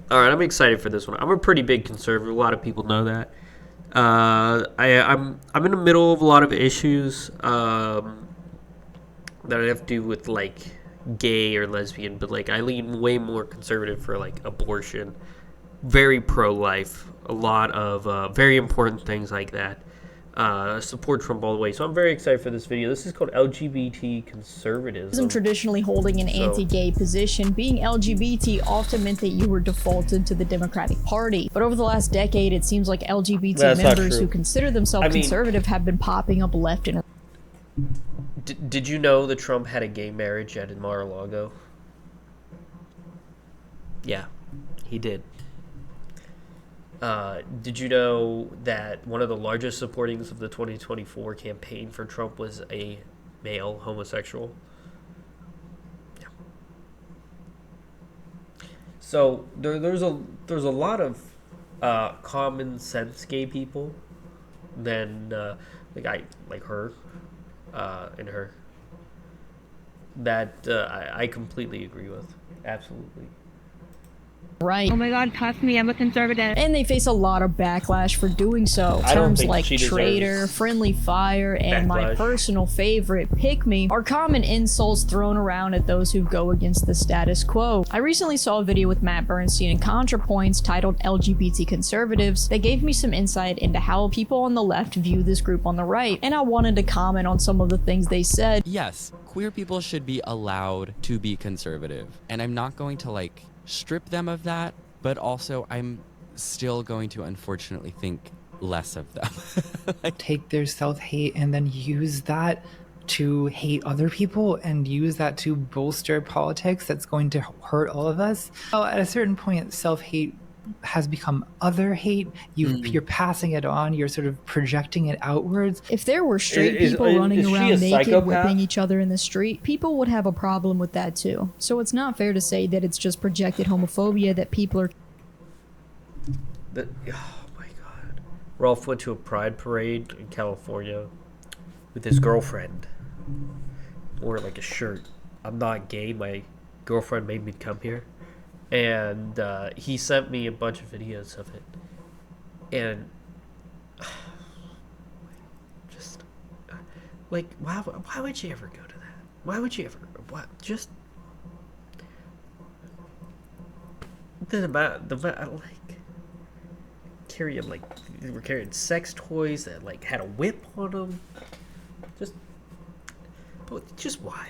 All right, I'm excited for this one. I'm a pretty big conservative. A lot of people know that. I'm in the middle of a lot of issues that have to do with like gay or lesbian, but like I lean way more conservative for like abortion, very pro-life, a lot of very important things like that. Support Trump all the way. So I'm very excited for this video. This is called LGBT conservatism. Traditionally holding an anti-gay position, being LGBT often meant that you were defaulted to the Democratic Party. But over the last decade, it seems like LGBT members who consider themselves conservative have been popping up left and right. Did you know that Trump had a gay marriage at Mar-a-Lago? Yeah, he did. Did you know that one of the largest supportings of the 2024 campaign for Trump was a male homosexual? Yeah. So there's a lot of common sense gay people than like her and her that I completely agree with. Absolutely. Right. Oh my God, cuff me, I'm a conservative. And they face a lot of backlash for doing so. Terms like traitor, friendly fire, and my personal favorite, pick me, are common insults thrown around at those who go against the status quo. I recently saw a video with Matt Bernstein and ContraPoints titled LGBT Conservatives that gave me some insight into how people on the left view this group on the right, and I wanted to comment on some of the things they said. Yes, queer people should be allowed to be conservative, and I'm not going to like strip them of that, but also I'm still going to unfortunately think less of them. Like, take their self-hate and then use that to hate other people and use that to bolster politics that's going to hurt all of us. Well, at a certain point, self-hate has become other hate. You're passing it on, you're sort of projecting it outwards. If there were straight people running around naked whipping each other in the street, people would have a problem with that too. So it's not fair to say that it's just projected homophobia that people are... Oh my God. Rolf went to a pride parade in California with his girlfriend. Wore like a shirt. I'm not gay, my girlfriend made me come here. And he sent me a bunch of videos of it, and just like, why would you ever go to that? Why would you ever? What? Just the like carrying, like, they were carrying sex toys that like had a whip on them. Just why?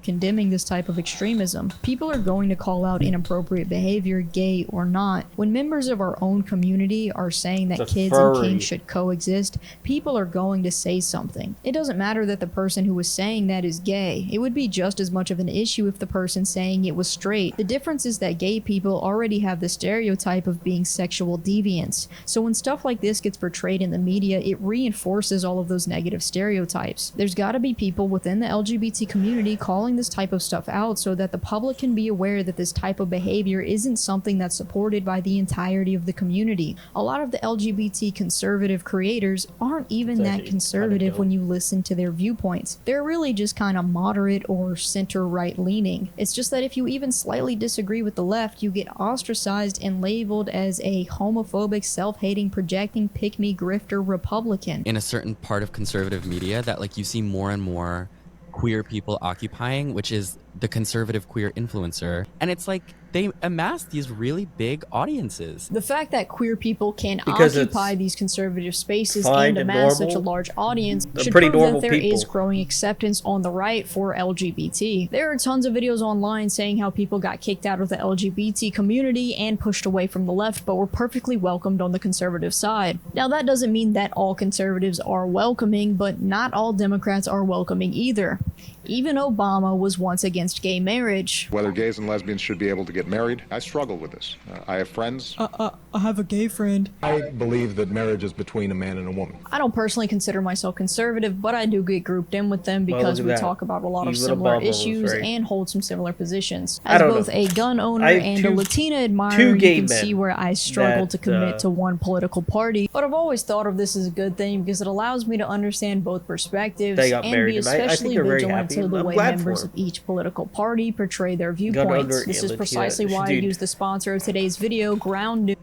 Condemning this type of extremism. People are going to call out inappropriate behavior, gay or not. When members of our own community are saying that kids and kings should coexist, people are going to say something. It doesn't matter that the person who was saying that is gay. It would be just as much of an issue if the person saying it was straight. The difference is that gay people already have the stereotype of being sexual deviants. So when stuff like this gets portrayed in the media, it reinforces all of those negative stereotypes. There's got to be people within the LGBT community calling this type of stuff out so that the public can be aware that this type of behavior isn't something that's supported by the entirety of the community. A lot of the LGBT conservative creators aren't even that conservative when you listen to their viewpoints. They're really just kind of moderate or center-right leaning. It's just that if you even slightly disagree with the left, you get ostracized and labeled as a homophobic, self-hating, projecting, pick-me, grifter Republican. In a certain part of conservative media that like you see more and more queer people occupying, which is the conservative queer influencer, and it's like they amass these really big audiences. The fact that queer people can occupy these conservative spaces and amass such a large audience should prove that there is growing acceptance on the right for LGBT. There are tons of videos online saying how people got kicked out of the LGBT community and pushed away from the left, but were perfectly welcomed on the conservative side. Now, that doesn't mean that all conservatives are welcoming, but not all Democrats are welcoming either. Even Obama was once against gay marriage. Whether gays and lesbians should be able to get married, I struggle with this. I have friends. I have a gay friend. I believe that marriage is between a man and a woman. I don't personally consider myself conservative, but I do get grouped in with them because we talk about a lot of similar issues and hold some similar positions. As both a gun owner and a Latina admirer, you can see where I struggle to commit to one political party. But I've always thought of this as a good thing because it allows me to understand both perspectives and be especially vigilant also the way members of each political party portray their viewpoints. This is precisely why I use the sponsor of today's video, Ground News.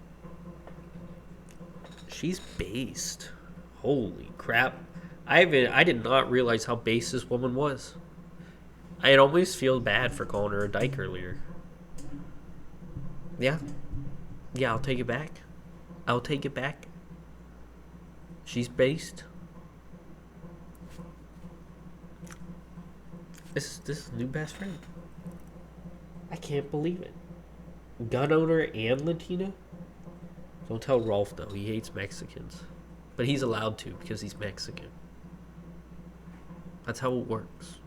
She's based. Holy crap. I did not realize how base this woman was. I'd almost feel bad for calling her a dyke earlier. Yeah. Yeah, I'll take it back. I'll take it back. She's based. This is new best friend. I can't believe it. Gun owner and Latina? Don't tell Rolf though, he hates Mexicans. But he's allowed to because he's Mexican. That's how it works.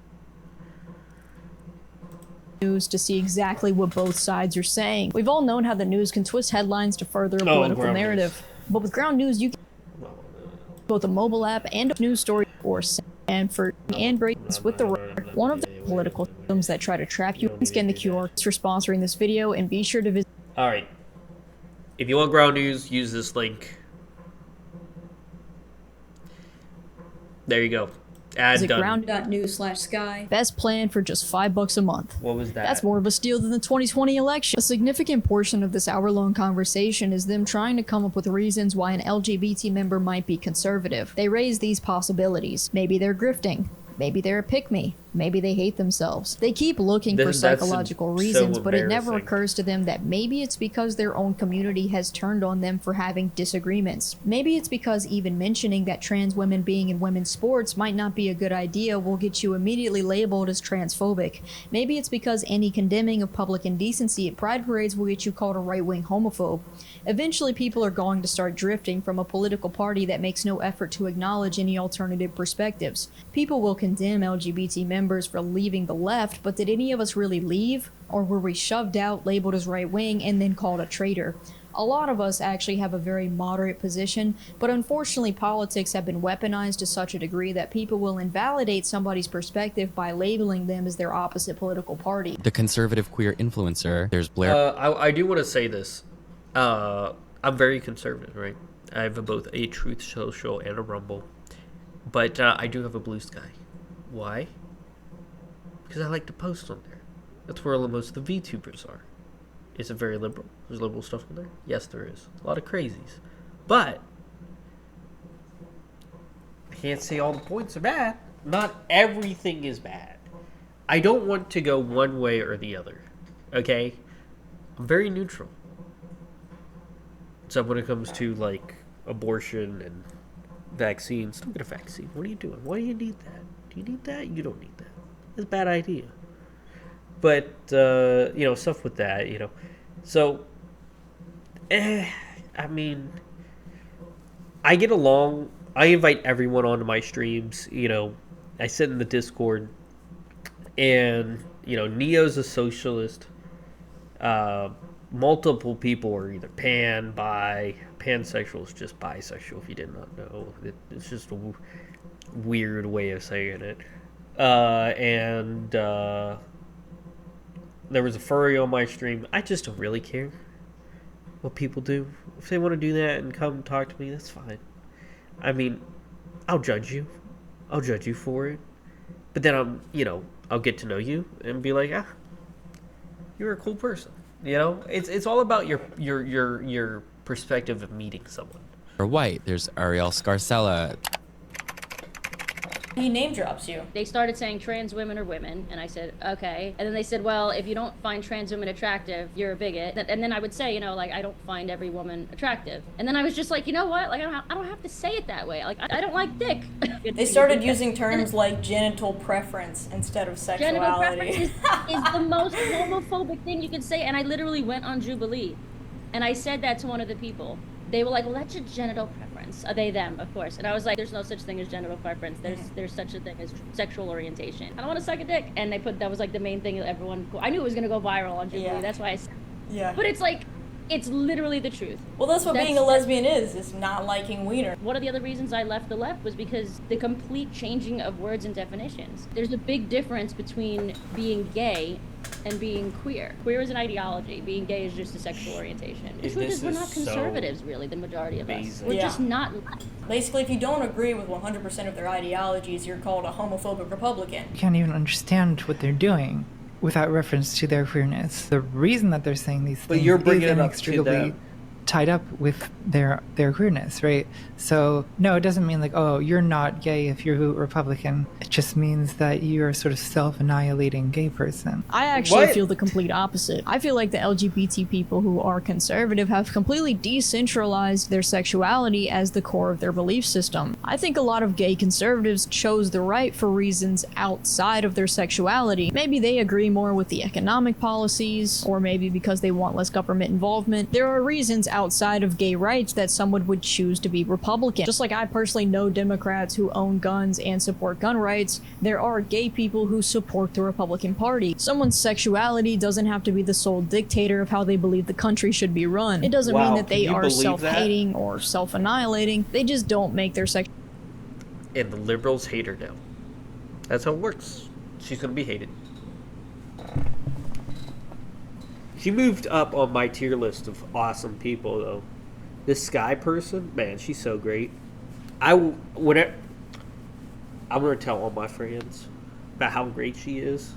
News to see exactly what both sides are saying. We've all known how the news can twist headlines to further a political narrative. But with Ground News, you can both a mobile app and a news story or Stanford and breaks with the one of the political systems that try to trap you. And scan the QR for sponsoring this video and be sure to visit. All right. If you want Ground News, use this link. There you go. Ad done. Ground.news/sky. Best plan for just $5 a month. What was that? That's more of a steal than the 2020 election. A significant portion of this hour-long conversation is them trying to come up with reasons why an LGBT member might be conservative. They raise these possibilities. Maybe they're grifting. Maybe they're a pick-me. Maybe they hate themselves. They keep looking for psychological reasons, but it never occurs to them that maybe it's because their own community has turned on them for having disagreements. Maybe it's because even mentioning that trans women being in women's sports might not be a good idea will get you immediately labeled as transphobic. Maybe it's because any condemning of public indecency at pride parades will get you called a right-wing homophobe. Eventually, people are going to start drifting from a political party that makes no effort to acknowledge any alternative perspectives. People will condemn LGBT members for leaving the left, but did any of us really leave? Or were we shoved out, labeled as right-wing, and then called a traitor? A lot of us actually have a very moderate position, but unfortunately politics have been weaponized to such a degree that people will invalidate somebody's perspective by labeling them as their opposite political party. The conservative queer influencer, there's Blair. I do want to say this. I'm very conservative, right? I have both a Truth Social and a Rumble. But I do have a Blue Sky. Why? Because I like to post on there. That's where most of the VTubers are. Is it very liberal? There's liberal stuff on there? Yes, there is. A lot of crazies. But I can't say all the points are bad. Not everything is bad. I don't want to go one way or the other. Okay? I'm very neutral. So when it comes to, like, abortion and vaccines, don't get a vaccine. What are you doing? Why do you need that? Do you need that? You don't need that. It's a bad idea. But, stuff with that, So, I mean, I get along. I invite everyone onto my streams. I sit in the Discord. And, Neo's a socialist. Multiple people are either pansexual is just bisexual, if you did not know. It's just a weird way of saying it. And there was a furry on my stream. I just don't really care what people do. If they want to do that and come talk to me, that's fine. I mean, I'll judge you. I'll judge you for it. But then I'll get to know you and be like, you're a cool person. It's all about your perspective of meeting someone. Or white, there's Ariel Scarcella. He name drops you. They started saying trans women are women, and I said, okay. And then they said, well, if you don't find trans women attractive, you're a bigot. And then I would say, I don't find every woman attractive. And then I was just like, you know what? Like, I don't have to say it that way. Like, I don't like dick. They started using terms like genital preference instead of sexuality. Genital preference is the most homophobic thing you can say. And I literally went on Jubilee, and I said that to one of the people. They were like, well, that's your genital preference. They, them, of course. And I was like, there's no such thing as genital preference. There's such a thing as sexual orientation. I don't want to suck a dick. And that was like the main thing that everyone, I knew it was going to go viral on Jubilee. Yeah. That's why I said yeah. But it's like, it's literally the truth. Well, that's what being a lesbian is not liking wiener. One of the other reasons I left the left was because the complete changing of words and definitions. There's a big difference between being gay and being queer. Queer is an ideology. Being gay is just a sexual orientation. The truth is we're not conservatives, really, the majority of us. We're just not left. Basically, if you don't agree with 100% of their ideologies, you're called a homophobic Republican. You can't even understand what they're doing without reference to their queerness. The reason that they're saying these things you're bringing is it up to inextricably them. tied up with their queerness, right? So no, it doesn't mean like, oh, you're not gay if you're Republican. It just means that you're a sort of self-annihilating gay person. I actually What? feel the complete opposite. I feel like the LGBT people who are conservative have completely decentralized their sexuality as the core of their belief system. I think a lot of gay conservatives chose the right for reasons outside of their sexuality. Maybe they agree more with the economic policies, or maybe because they want less government involvement. There are reasons outside of gay rights that someone would choose to be Republican. Just like I personally know Democrats who own guns and support gun rights, there are gay people who support the Republican Party. Someone's sexuality doesn't have to be the sole dictator of how they believe the country should be run. It doesn't mean that they are self-hating or self-annihilating. They just don't make their sex. And the liberals hate her now. That's how it works. She's gonna be hated. She moved up on my tier list of awesome people, though. This Sky person, man, she's so great. I'm gonna tell all my friends about how great she is.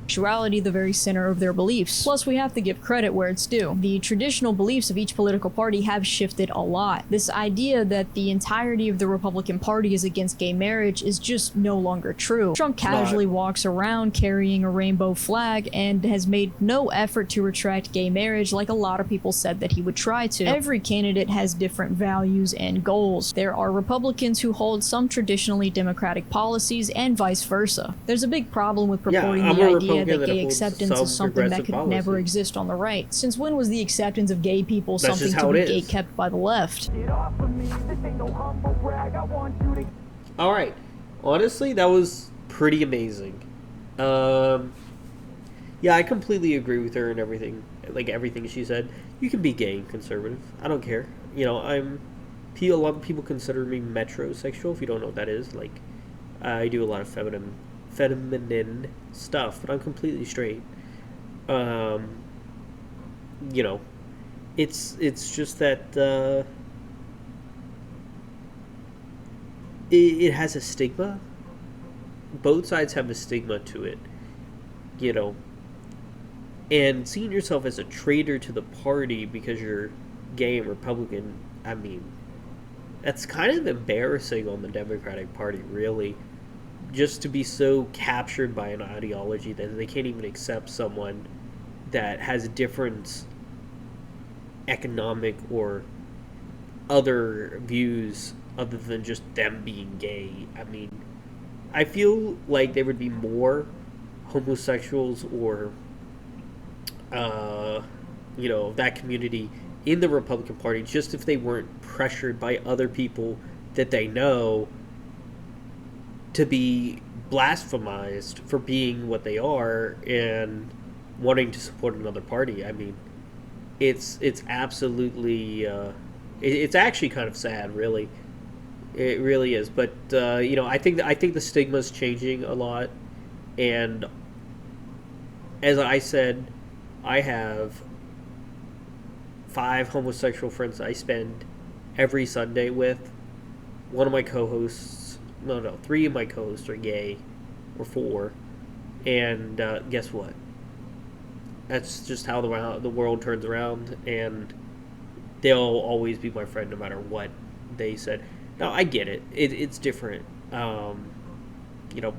Sexuality the very center of their beliefs. Plus, we have to give credit where it's due. The traditional beliefs of each political party have shifted a lot. This idea that the entirety of the Republican Party is against gay marriage is just no longer true. Trump casually walks around carrying a rainbow flag and has made no effort to retract gay marriage like a lot of people said that he would try to. Every candidate has different values and goals. There are Republicans who hold some traditionally democratic policies and vice versa. There's a big problem with purporting the idea that gay acceptance is something that could never exist on the right. Since when was the acceptance of gay people something to be gate-kept by the left? Alright. Honestly, that was pretty amazing. Yeah, I completely agree with her and everything. Like, everything she said. You can be gay and conservative. I don't care. You know, a lot of people consider me metrosexual, if you don't know what that is. Like, I do a lot of feminine stuff, but I'm completely straight. You know, it's just that it has a stigma. Both sides have a stigma to it, you know. And seeing yourself as a traitor to the party because you're gay and Republican, I mean, that's kind of embarrassing on the Democratic Party, really. Just to be so captured by an ideology that they can't even accept someone that has different economic or other views other than just them being gay. I mean, I feel like there would be more homosexuals or, you know, that community in the Republican Party just if they weren't pressured by other people that they know to be blasphemized for being what they are and wanting to support another party. I mean, it's absolutely it's actually kind of sad, really. It really is. But you know, I think the stigma's changing a lot, and as I said, I have 5 homosexual friends I spend every Sunday with. One of my co-hosts. No, 3 of my co-hosts are gay, or 4, and guess what? That's just how the world turns around, and they'll always be my friend no matter what they said. Now, I get it. It's different. You know,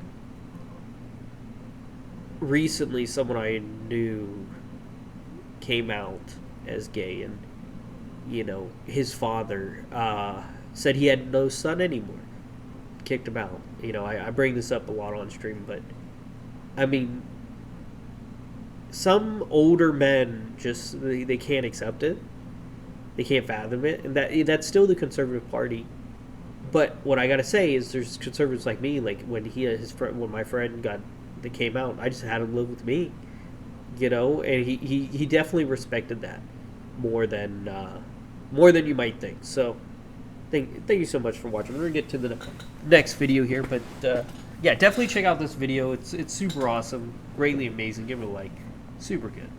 recently someone I knew came out as gay, and, you know, his father said he had no son anymore. Kicked him out. You know, I bring this up a lot on stream, but I mean, some older men just they can't accept it. They can't fathom it, and that's still the conservative party. But what I gotta say is, there's conservatives like me. Like when my friend came out, I just had him live with me. You know, and he definitely respected that more than you might think. So. Thank you so much for watching. We're going to get to the next video here, but yeah, definitely check out this video. It's super awesome, greatly amazing. Give it a like. Super good.